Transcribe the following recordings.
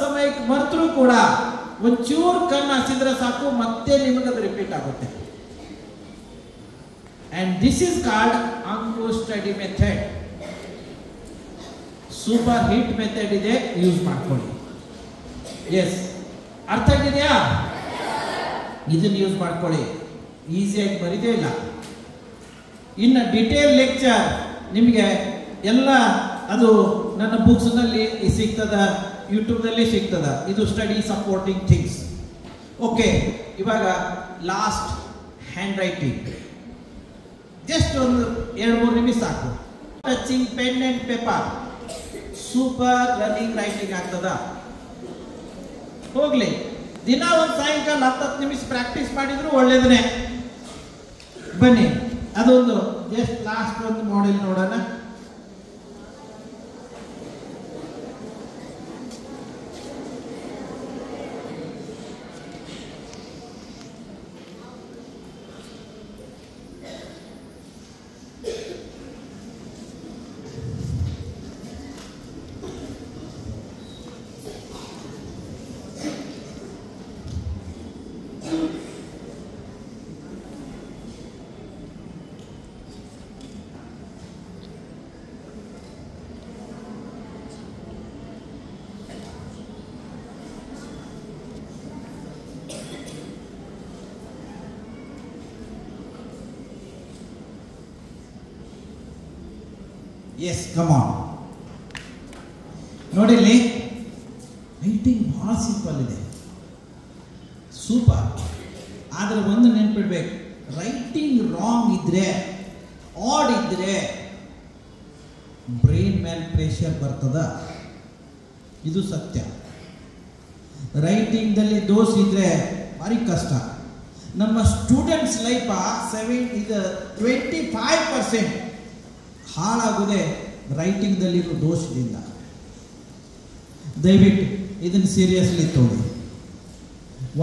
ಸಮಯಕ್ಕೆ ಮರ್ತರೂ ಕೂಡ ಒಂಚೂರು ಕಣ್ಣು ಹಸಿದ್ರೆ ಸಾಕು ಮತ್ತೆ ನಿಮಗದು ರಿಪೀಟ್ ಆಗುತ್ತೆ. ಅಂಡ್ ದಿಸ್ ಇಸ್ ಕಾಲ್ಡ್ ಅಂಕು study method. Super hit method ಇದೆ, ಯೂಸ್ ಮಾಡ್ಕೊಳ್ಳಿ. ಎಸ್, ಅರ್ಥ ಆಗಿದೆಯಾ? ಇದನ್ನ ಯೂಸ್ ಮಾಡ್ಕೊಳ್ಳಿ, ಈಸಿಯಾಗಿ ಬರೀದೇ ಇಲ್ಲ. ಇನ್ನು ಡಿಟೇಲ್ ಲೆಕ್ಚರ್ ನಿಮಗೆ ಎಲ್ಲ ಅದು ನನ್ನ ಬುಕ್ಸ್ನಲ್ಲಿ ಸಿಗ್ತದ, ಯೂಟ್ಯೂಬ್ನಲ್ಲಿ ಸಿಗ್ತದ. ಇದು ಸ್ಟಡಿ ಸಪೋರ್ಟಿಂಗ್ ಥಿಂಗ್ಸ್. ಓಕೆ, ಇವಾಗ ಲಾಸ್ಟ್ ಹ್ಯಾಂಡ್ ರೈಟಿಂಗ್. ಜಸ್ಟ್ ಒಂದು 2-3 ನಿಮಿಷ ಸಾಕು. Touching pen and paper, super running writing ಆಗ್ತದ. ಹೋಗ್ಲಿ, ದಿನ ಒಂದು ಸಾಯಂಕಾಲ 10 ನಿಮಿಷ ಪ್ರಾಕ್ಟೀಸ್ ಮಾಡಿದ್ರು ಒಳ್ಳೇದನೆ. ಬನ್ನಿ, ಅದೊಂದು ಜಸ್ಟ್ ಲಾಸ್ಟ್ ಒಂದು ಮಾಡೆಲ್ ನೋಡೋಣ. Yes, come on. ನೋಡಿಲ್ಲಿ ರೈಟಿಂಗ್ ಬಹಳ ಸಿಂಪಲ್ ಇದೆ, ಸೂಪರ್. ಆದರೆ ಒಂದು ನೆನ್ಪಿಡ್ಬೇಕು, ರೈಟಿಂಗ್ ರಾಂಗ್ ಇದ್ರೆ, ಆಡ್ ಇದ್ರೆ ಬ್ರೈನ್ ಮೇಲೆ ಪ್ರೆಷರ್ ಬರ್ತದ. ಇದು ಸತ್ಯ. ರೈಟಿಂಗ್ದಲ್ಲಿ ದೋಷ ಇದ್ರೆ ಭಾರಿ ಕಷ್ಟ. ನಮ್ಮ ಸ್ಟೂಡೆಂಟ್ಸ್ ಲೈಫ್ 25% ಹಾಳಾಗುವುದೇ ರೈಟಿಂಗ್ದಲ್ಲಿರೋ ದೋಷದಿಂದ. ದಯವಿಟ್ಟು ಇದನ್ನು ಸೀರಿಯಸ್ಲಿ ತಗೊಳ್ಳಿ.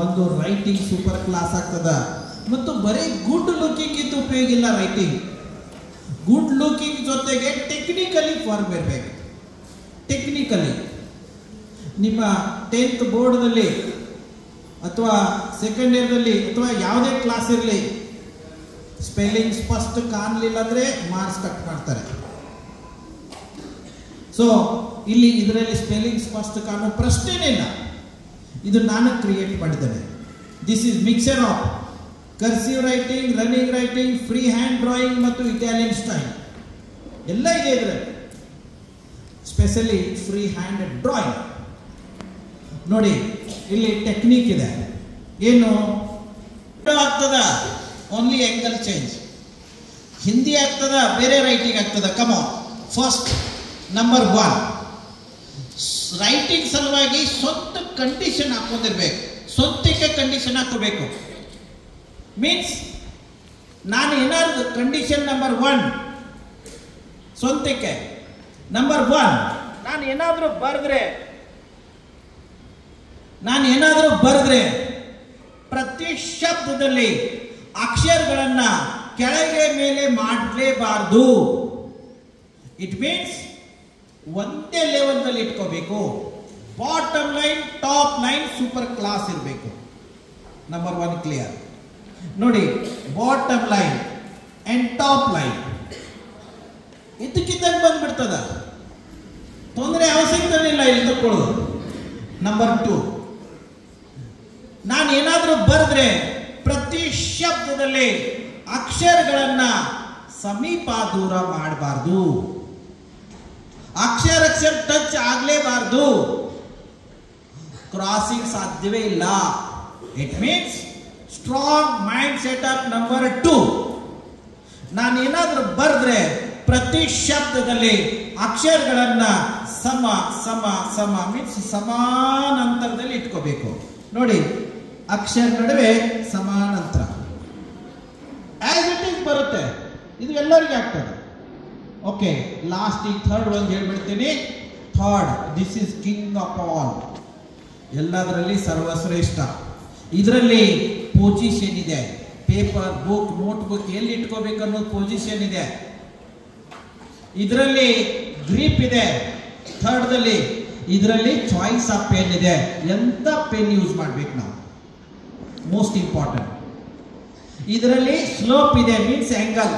ಒಂದು ರೈಟಿಂಗ್ ಸೂಪರ್ ಕ್ಲಾಸ್ ಆಗ್ತದ. ಮತ್ತು ಬರೀ ಗುಡ್ ಲುಕಿಂಗ್ ಇದ್ದು ಉಪಯೋಗ ಇಲ್ಲ. ರೈಟಿಂಗ್ ಗುಡ್ ಲುಕಿಂಗ್ ಜೊತೆಗೆ ಟೆಕ್ನಿಕಲಿ ಫಾರ್ಮ್ ಇರಬೇಕು. ಟೆಕ್ನಿಕಲಿ ನಿಮ್ಮ 10th ಬೋರ್ಡ್ನಲ್ಲಿ ಅಥವಾ ಸೆಕೆಂಡ್ ಇಯರ್ದಲ್ಲಿ ಅಥವಾ ಯಾವುದೇ ಕ್ಲಾಸ್ ಇರಲಿ, ಸ್ಪೆಲ್ಲಿಂಗ್ ಸ್ಪಷ್ಟ ಕಾಣಲಿಲ್ಲ ಅಂದರೆ ಮಾರ್ಕ್ಸ್ ಕಟ್ ಮಾಡ್ತಾರೆ. ಸೊ ಇಲ್ಲಿ ಇದರಲ್ಲಿ ಸ್ಪೆಲ್ಲಿಂಗ್ ಸ್ಪಷ್ಟ ಕಾಣೋ ಪ್ರಶ್ನೆನೇ ಇಲ್ಲ. ಇದು ನಾನು ಕ್ರಿಯೇಟ್ ಮಾಡಿದ್ದೇನೆ. This is mixer of cursive writing, running writing, free hand drawing ಮತ್ತು ಇಟಾಲಿಯನ್ ಸ್ಟೈಲ್ ಎಲ್ಲ ಇದೆ ಇದರಲ್ಲಿ. Specially free hand drawing. ನೋಡಿ, ಇಲ್ಲಿ ಟೆಕ್ನಿಕ್ ಇದೆ. ಏನು ಆಗ್ತದ? Only angle change. ಹಿಂದಿ ಆಗ್ತದ, ಬೇರೆ ರೈಟಿಂಗ್ ಆಗ್ತದ. Come on. First number 1, writing ಸಲುವಾಗಿ ಸ್ವಂತ ಕಂಡೀಷನ್ ಹಾಕೊಂಡಿರ್ಬೇಕು. ಸ್ವಂತಕ್ಕೆ ಕಂಡೀಷನ್ ಹಾಕೋಬೇಕು. ಮೀನ್ಸ್ ನಾನು ಏನಾದ್ರು ಕಂಡೀಷನ್ ನಂಬರ್ 1 ಸ್ವಂತಕ್ಕೆ. ನಂಬರ್ 1, ನಾನು ಏನಾದರೂ ಬರೆದ್ರೆ ಪ್ರತಿ ಶಬ್ದದಲ್ಲಿ ಅಕ್ಷರಗಳನ್ನ ಕೆಳಗೆ ಮೇಲೆ ಮಾಡಲೇಬಾರದು. ಇಟ್ ಮೀನ್ಸ್ ಒಂದೇ ಲೆವೆಲ್ದಲ್ಲಿ ಇಟ್ಕೋಬೇಕು. Bottom line, top line super class ಇರಬೇಕು. Number 1 clear. ನೋಡಿ, bottom line and top line ಇದಕ್ಕಿದ್ದಂಗೆ ಬಂದ್ಬಿಡ್ತದ, ತೊಂದರೆ ಅವಶ್ಯಕತೆ ಇಲ್ಲ ಇಲ್ಲಿ ತಕ್ಕೊಳ್ಳೋದು. ನಂಬರ್ 2, ನಾನು ಏನಾದರೂ ಬರೆದ್ರೆ ಪ್ರತಿ ಶಬ್ದದಲ್ಲಿ ಅಕ್ಷರಗಳನ್ನ ಸಮೀಪ ದೂರ ಮಾಡಬಾರ್ದು. ಅಕ್ಷರ ಟಚ್ ಆಗಲೇಬಾರ್ದು. ಕ್ರಾಸಿಂಗ್ ಸಾಧ್ಯವೇ ಇಲ್ಲ. It means strong mind setup. Number 2, ನಾನು ಏನಾದರೂ ಬರೆದ್ರೆ ಪ್ರತಿ ಶಬ್ದದಲ್ಲಿ ಅಕ್ಷರಗಳನ್ನ ಸಮ ಸಮ ಸಮ ಮೀನ್ಸ್ ಸಮಾನಾಂತರದಲ್ಲಿ ಇಟ್ಕೋಬೇಕು. ನೋಡಿ, ಅಕ್ಷರ ನಡುವೆ ಸಮಾನಾಂತರ ಆಸ್ ಇಟ್ ಈಸ್ ಬರುತ್ತೆ. ಇದು ಎಲ್ಲರಿಗೂ ಆಗ್ತದೆ. ಓಕೆ, ಲಾಸ್ಟ್ ಈ ಥರ್ಡ್ ಒಂದು ಹೇಳ್ಬಿಡ್ತೀನಿ. Third, this is king of all. ಎಲ್ಲದರಲ್ಲಿ ಸರ್ವಶ್ರೇಷ್ಠ. ಇದರಲ್ಲಿ ಪೊಸಿಷನ್ ಇದೆ. ಪೇಪರ್, ಬುಕ್, ನೋಟ್ಬುಕ್ ಎಲ್ಲಿ ಇಟ್ಕೋಬೇಕು ಅನ್ನೋ ಪೊಸಿಷನ್ ಇದೆ. ಇದರಲ್ಲಿ ಗ್ರಿಪ್ ಇದೆ. ಥರ್ಡ್ದಲ್ಲಿ ಇದರಲ್ಲಿ ಚಾಯ್ಸ್ ಆಫ್ ಪೆನ್ ಇದೆ. ಎಂತ ಪೆನ್ ಯೂಸ್ ಮಾಡ್ಬೇಕು ನಾವು, ಮೋಸ್ಟ್ ಇಂಪಾರ್ಟೆಂಟ್. ಇದರಲ್ಲಿ ಸ್ಲೋಪ್ ಇದೆ, ಮೀನ್ಸ್ ಆಂಗಲ್.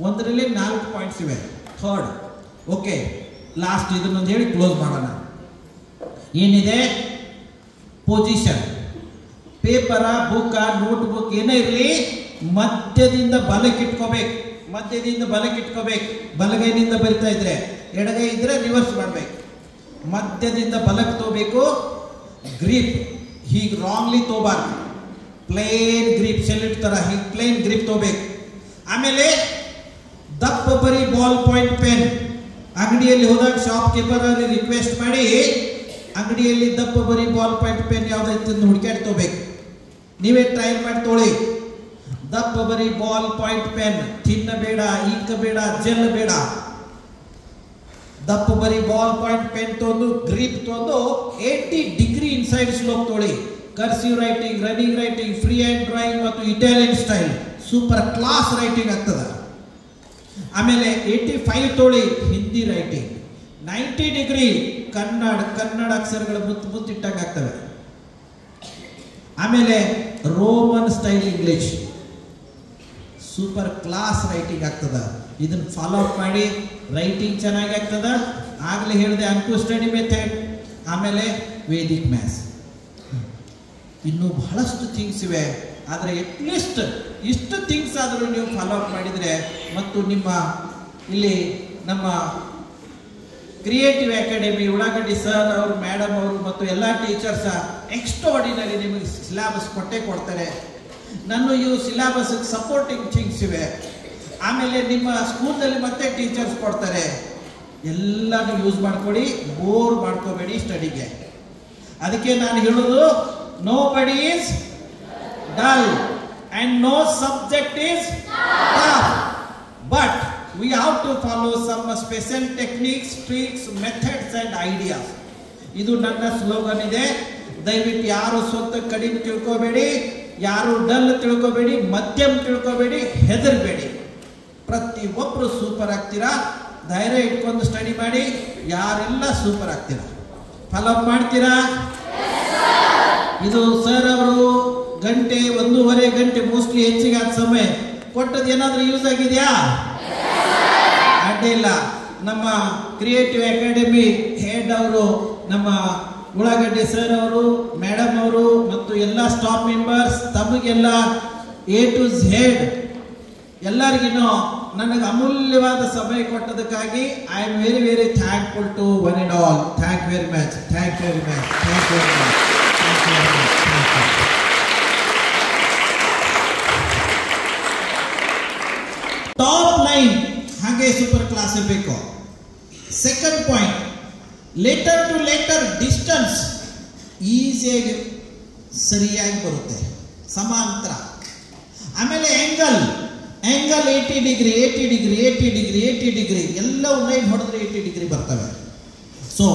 ಒಂದರಲ್ಲಿ 4 ಪಾಯಿಂಟ್ಸ್ ಇವೆ. ಥರ್ಡ್, ಓಕೆ, ಲಾಸ್ಟ್ ಇದನ್ನೊಂದು ಹೇಳಿ ಕ್ಲೋಸ್ ಮಾಡೋಣ. ಏನಿದೆ? ಪೊಸಿಷನ್. ಪೇಪರ, ಬುಕ್ಕ, ನೋಟ್ ಬುಕ್ ಏನೇ ಇರಲಿ ಮಧ್ಯದಿಂದ ಬಲಕ್ಕೆ ಇಟ್ಕೋಬೇಕು. ಮಧ್ಯದಿಂದ ಬಲಕ್ಕೆ ಇಟ್ಕೋಬೇಕು. ಬಲಗೈನಿಂದ ಬರಿತಾ ಇದ್ರೆ, ಎಡಗೈ ಇದ್ರೆ ರಿವರ್ಸ್ ಮಾಡ್ಬೇಕು. ಮಧ್ಯದಿಂದ ಬಲಕ್ಕೆ ತಗೋಬೇಕು. ಗ್ರಿಪ್ ಹೀಗೆ ರಾಂಗ್ಲಿ ತಗೋಬಾರ್ದು. ಪ್ಲೇನ್ ಗ್ರಿಪ್, ಸೆಲೆಕ್ಟ್ ತರ ಹೀಗೆ ಪ್ಲೇನ್ ಗ್ರಿಪ್ ತಗೋಬೇಕು. ಆಮೇಲೆ ದಪ್ಪ ಬರಿ ಬಾಲ್ ಪಾಯಿಂಟ್ ಪೆನ್. ಅಂಗಡಿಯಲ್ಲಿ ಹೋದಾಗ ಶಾಪ್ ಕೀಪರ್ ಅವ್ರಿಗೆ ರಿಕ್ವೆಸ್ಟ್ ಮಾಡಿ ಅಂಗಡಿಯಲ್ಲಿ ದಪ್ಪ ಬರಿ ಬಾಲ್ ಪಾಯಿಂಟ್ ಪೆನ್ ಯಾವ್ದೈತೆ ಹುಡುಕಾಡಿ ತಗೋಬೇಕು. ನೀವೇ ಟ್ರಯಲ್ ಮಾಡಿ ತೊಗೊಳ್ಳಿ. ದಪ್ಪ ಬರಿ ಬಾಲ್ ಪಾಯಿಂಟ್ ಪೆನ್, ತಿನ್ನಬೇಡ, ಇಂಕ ಬೇಡ, ಜೆಲ್ ಬೇಡ. ದಪ್ಪ ಬರಿ ಬಾಲ್ ಪಾಯಿಂಟ್ ಪೆನ್ ತೊಂದು ಗ್ರಿಪ್ ತೊಂದು 80 ಡಿಗ್ರಿ ಇನ್ಸೈಡ್ ಸ್ಲೋಪ್ ತೊಗೊಳ್ಳಿ. Cursive writing, running writing, free hand drawing ಮತ್ತು Italian style super class writing ಆಗ್ತದೆ. ಆಮೇಲೆ 85 ತೊಗೊಳ್ಳಿ ಹಿಂದಿ ರೈಟಿಂಗ್. 90 ಡಿಗ್ರಿ ಕನ್ನಡ ಅಕ್ಷರಗಳು ಮುತ್ತಿಟ್ಟಾಗ ಆಗ್ತವೆ. ಆಮೇಲೆ Roman style English super class writing ಆಗ್ತದ. ಇದನ್ನ ಫಾಲೋ ಅಪ್ ಮಾಡಿ ರೈಟಿಂಗ್ ಚೆನ್ನಾಗಿ ಆಗ್ತದ. ಆಗಲೇ ಹೇಳಿದೆ ಅಂಕು ಸ್ಟಡಿ ಮೆಥಡ್. ಆಮೇಲೆ ವೇದಿಕ್ ಮ್ಯಾಥ್ಸ್. ಇನ್ನೂ ಬಹಳಷ್ಟು ಥಿಂಗ್ಸ್ ಇವೆ. ಆದರೆ ಅಟ್ಲೀಸ್ಟ್ ಇಷ್ಟು ಥಿಂಗ್ಸ್ ಆದರೂ ನೀವು ಫಾಲೋ ಅಪ್ ಮಾಡಿದರೆ ಮತ್ತು ನಿಮ್ಮ ಇಲ್ಲಿ ನಮ್ಮ ಕ್ರಿಯೇಟಿವ್ ಅಕಾಡೆಮಿ ಉಳ್ಳಾಗಡ್ಡಿ ಸರ್ ಅವರು, ಮೇಡಮ್ ಅವರು ಮತ್ತು ಎಲ್ಲ ಟೀಚರ್ಸ ಎಕ್ಸ್ಟ್ರಾಆರ್ಡಿನರಿ ನಿಮಗೆ ಸಿಲೆಬಸ್ ಕೊಡ್ತಾರೆ. ನನ್ನ ಇವು ಸಿಲೆಬಸ್ ಸಪೋರ್ಟಿಂಗ್ ಥಿಂಗ್ಸ್ ಇವೆ. ಆಮೇಲೆ ನಿಮ್ಮ ಸ್ಕೂಲ್ನಲ್ಲಿ ಮತ್ತೆ ಟೀಚರ್ಸ್ ಕೊಡ್ತಾರೆ. ಎಲ್ಲನೂ ಯೂಸ್ ಮಾಡ್ಕೊಳ್ಳಿ, ಬೋರ್ ಮಾಡ್ಕೋಬೇಡಿ ಸ್ಟಡಿಗೆ. ಅದಕ್ಕೆ ನಾನು ಹೇಳೋದು, nobody is dull and no subject is tough, but we have to follow some special techniques, tricks, methods and ideas. ಇದು ನನ್ನ ಸ್ಲೋಗನ್ ಇದೆ. ದಯವಿಟ್ಟು ಯಾರು ಸ್ವಂತ ಕಡಿಮೆ ತಿಳ್ಕೋಬೇಡಿ, ಯಾರು ಡಲ್ ತಿಳ್ಕೋಬೇಡಿ, ಮಧ್ಯಮ ತಿಳ್ಕೋಬೇಡಿ, ಹೆದರಬೇಡಿ. ಪ್ರತಿಯೊಬ್ಬರು ಸೂಪರ್ ಆಗ್ತೀರಾ. ಧೈರ್ಯ ಇಟ್ಕೊಂಡು ಸ್ಟಡಿ ಮಾಡಿ. ಯಾರೆಲ್ಲ ಸೂಪರ್ ಆಗ್ತೀರಾ. ಫಾಲೋ ಅಪ್ ಮಾಡ್ತೀರಾ? ಇದು ಸರ್ ಅವರು ಗಂಟೆ 1.5 ಗಂಟೆ ಮೋಸ್ಟ್ಲಿ ಹೆಚ್ಚಿಗೆ ಆದ ಸಮಯ ಕೊಟ್ಟದ್ದು ಏನಾದರೂ ಯೂಸ್ ಆಗಿದೆಯಾ? ಅಡ್ಡಿಲ್ಲ. ನಮ್ಮ ಕ್ರಿಯೇಟಿವ್ ಅಕಾಡೆಮಿ ಹೆಡ್ ಅವರು, ನಮ್ಮ ಉಳ್ಳಾಗಡ್ಡಿ ಸರ್ ಅವರು, ಮೇಡಮ್ ಅವರು ಮತ್ತು ಎಲ್ಲ ಸ್ಟಾಫ್ ಮೆಂಬರ್ಸ್, ತಮಗೆಲ್ಲ A to Z ಎಲ್ಲರಿಗೂ ನನಗೆ ಅಮೂಲ್ಯವಾದ ಸಮಯ ಕೊಟ್ಟದಕ್ಕಾಗಿ I am very very thankful to one and all. Thank very much, thank very much, thank very much, thank very much. Top line ಹಾಗೆ ಸೂಪರ್ ಕ್ಲಾಸ್ ಇರಬೇಕು. Second point, letter to letter distance ಈಸಿಯಾಗಿ ಸರಿಯಾಗಿ ಬರುತ್ತೆ, ಸಮಾಂತರ. ಆಮೇಲೆ angle 80 degree, 80 degree, 80 degree, 80 degree ಎಲ್ಲವೂ line ಹೊಡೆದ್ರೆ 80 degree ಬರ್ತವೆ. ಸೊ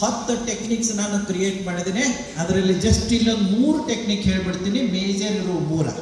10 ಟೆಕ್ನಿಕ್ಸ್ ನಾನು ಕ್ರಿಯೇಟ್ ಮಾಡಿದ್ದೀನಿ. ಅದರಲ್ಲಿ ಜಸ್ಟ್ ಇಲ್ಲೊಂದು 3 ಟೆಕ್ನಿಕ್ ಹೇಳ್ಬಿಡ್ತೀನಿ. ಮೇಜರ್ ಇರೋ 3.